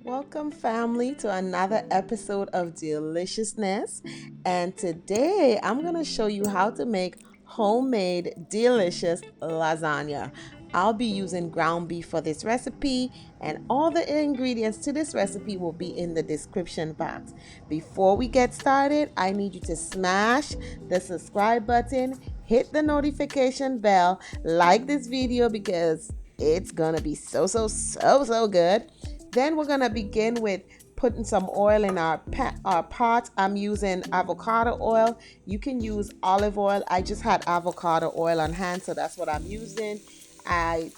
Welcome, family, to another episode of Deliciousness. And today I'm going to show you how to make homemade delicious lasagna. I'll be using ground beef for this recipe, and all the ingredients to this recipe will be in the description box. Before we get started, I need you to smash the subscribe button, hit the notification bell, like this video because it's gonna be so good. Then we're gonna begin with putting some oil in our pot. I'm using avocado oil. You can use olive oil. I just had avocado oil on hand, so that's what I'm using. I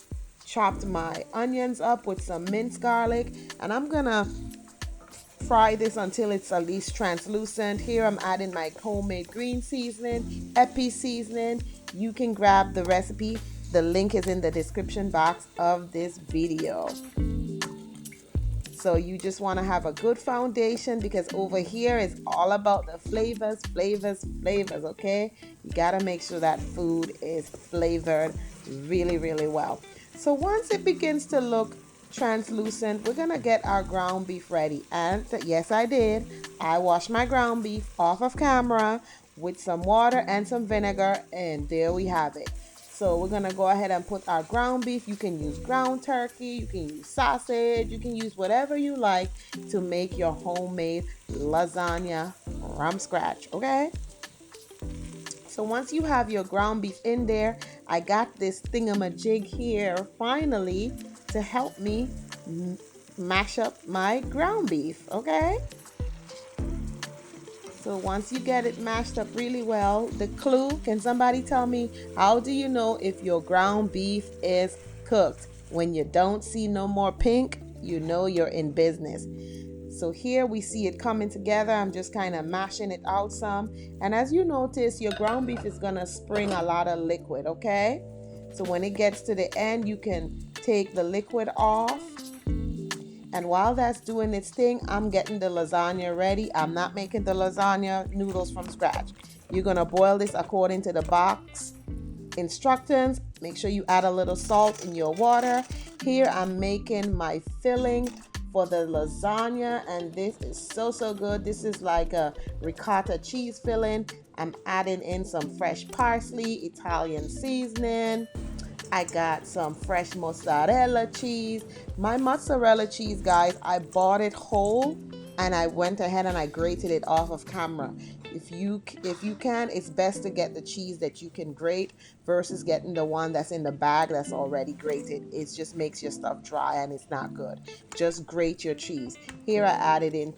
chopped my onions up with some minced garlic, and I'm gonna fry this until it's at least translucent. Here I'm adding my homemade green seasoning, epi seasoning. You can grab the recipe. The link is in the description box of this video. So you just want to have a good foundation, because over here is all about the flavors, okay? You got to make sure that food is flavored really well. So once it begins to look translucent, we're going to get our ground beef ready. And yes, I did. I washed my ground beef off of camera with some water and some vinegar, and there we have it. So we're gonna go ahead and put our ground beef. You can use ground turkey, you can use sausage, you can use whatever you like to make your homemade lasagna from scratch, okay? So once you have your ground beef in there, I got this thingamajig here finally to help me mash up my ground beef, okay? So once you get it mashed up really well, the clue, can somebody tell me, how do you know if your ground beef is cooked? When you don't see no more pink, you know you're in business. So here we see it coming together. I'm just kind of mashing it out some. And as you notice, your ground beef is gonna spring a lot of liquid, okay? So when it gets to the end, you can take the liquid off. And while that's doing its thing, I'm getting the lasagna ready. I'm not making the lasagna noodles from scratch. You're going to boil this according to the box instructions. Make sure you add a little salt in your water. Here I'm making my filling for the lasagna, and this is so good. This is like a ricotta cheese filling. I'm adding in some fresh parsley, Italian seasoning. I got some fresh mozzarella cheese. My mozzarella cheese, guys, I bought it whole and I went ahead and I grated it off of camera. If you can, it's best to get the cheese that you can grate versus getting the one that's in the bag that's already grated. It just makes your stuff dry and it's not good. Just grate your cheese. Here I added in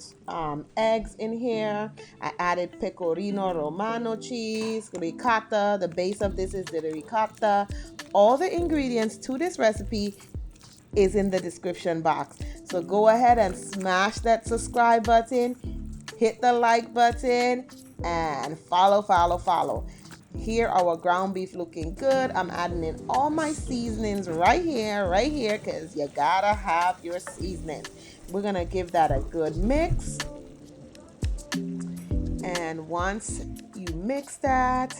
eggs in here. I added Pecorino Romano cheese, ricotta. The base of this is the ricotta. All the ingredients to this recipe is in the description box. So go ahead and smash that subscribe button, hit the like button, and follow. Here our ground beef looking good. I'm adding in all my seasonings right here, because you gotta have your seasonings. We're gonna give that a good mix. And once you mix that,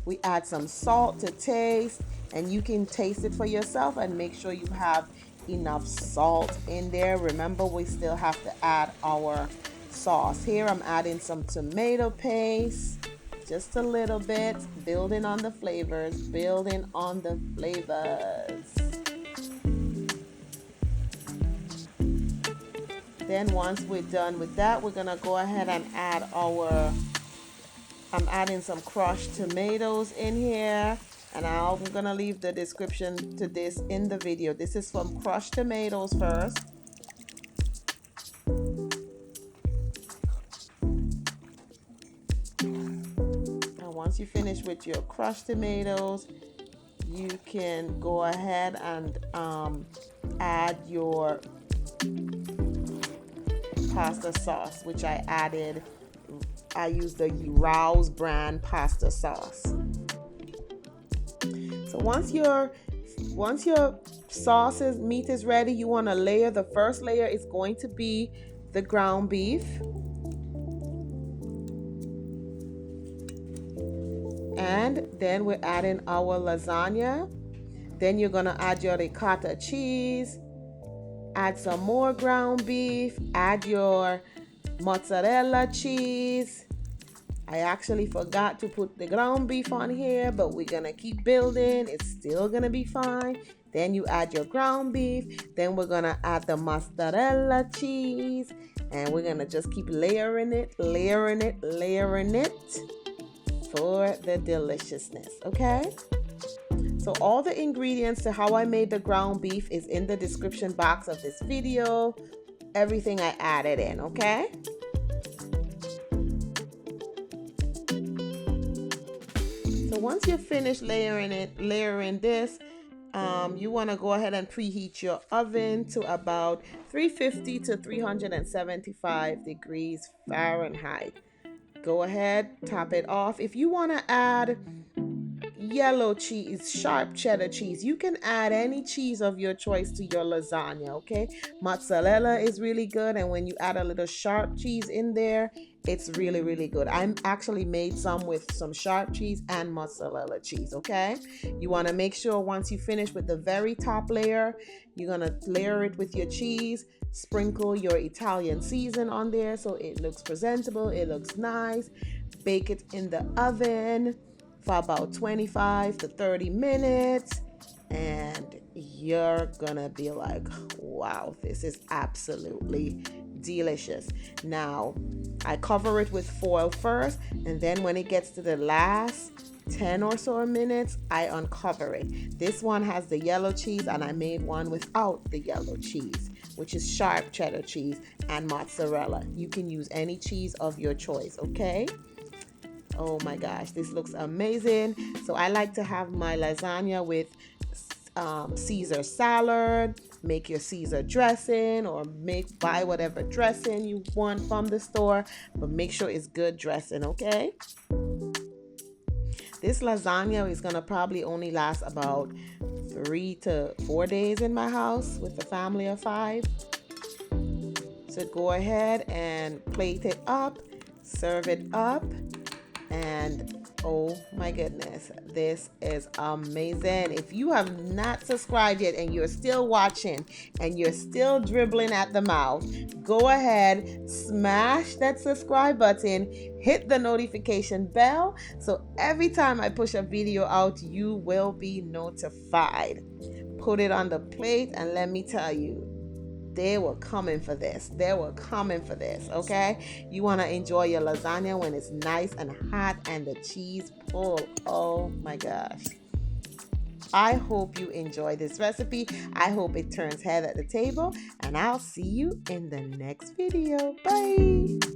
we add some salt to taste, and you can taste it for yourself and make sure you have enough salt in there. Remember, we still have to add our sauce. Here I'm adding some tomato paste, just a little bit, building on the flavors. Then once we're done with that, we're gonna go ahead and add I'm adding some crushed tomatoes in here, and I'm gonna leave the description to this in the video. This is from crushed tomatoes first. Now once you finish with your crushed tomatoes, you can go ahead and add your pasta sauce, which I use the Rouse brand pasta sauce. So once your meat is ready, you want to layer. The first layer is going to be the ground beef. And then we're adding our lasagna. Then you're going to add your ricotta cheese, Add some more ground beef. Add your mozzarella cheese. I actually forgot to put the ground beef on here, but we're gonna keep building. It's still gonna be fine. Then you add your ground beef. Then we're gonna add the mozzarella cheese. And we're gonna just keep layering it for the deliciousness, okay? So all the ingredients to how I made the ground beef is in the description box of this video. Everything I added in, okay? So once you're finished layering this, you want to go ahead and preheat your oven to about 350 to 375 degrees Fahrenheit. Go ahead, top it off. If you want to add yellow cheese, sharp cheddar cheese, you can add any cheese of your choice to your lasagna, okay? Mozzarella is really good, and when you add a little sharp cheese in there, it's really, really good. I actually made some with some sharp cheese and mozzarella cheese, okay? You want to make sure once you finish with the very top layer, you're going to layer it with your cheese, sprinkle your Italian season on there so it looks presentable, it looks nice. Bake it in the oven for about 25 to 30 minutes, and you're gonna be like, wow, this is absolutely delicious. Now, I cover it with foil first, and then when it gets to the last 10 or so minutes, I uncover it. This one has the yellow cheese, and I made one without the yellow cheese, which is sharp cheddar cheese and mozzarella. You can use any cheese of your choice, okay? Oh my gosh, this looks amazing. So I like to have my lasagna with Caesar salad. Make your Caesar dressing, or buy whatever dressing you want from the store, but make sure it's good dressing, okay? This lasagna is gonna probably only last about 3 to 4 days in my house with a family of 5. So go ahead and plate it up, serve it up, and oh my goodness, this is amazing. If you have not subscribed yet and you're still watching and you're still dribbling at the mouth, go ahead, smash that subscribe button, hit the notification bell, so every time I push a video out, you will be notified. Put it on the plate, and let me tell you, they were coming for this. Okay? You want to enjoy your lasagna when it's nice and hot and the cheese pull. Oh my gosh. I hope you enjoy this recipe. I hope it turns head at the table, and I'll see you in the next video. Bye.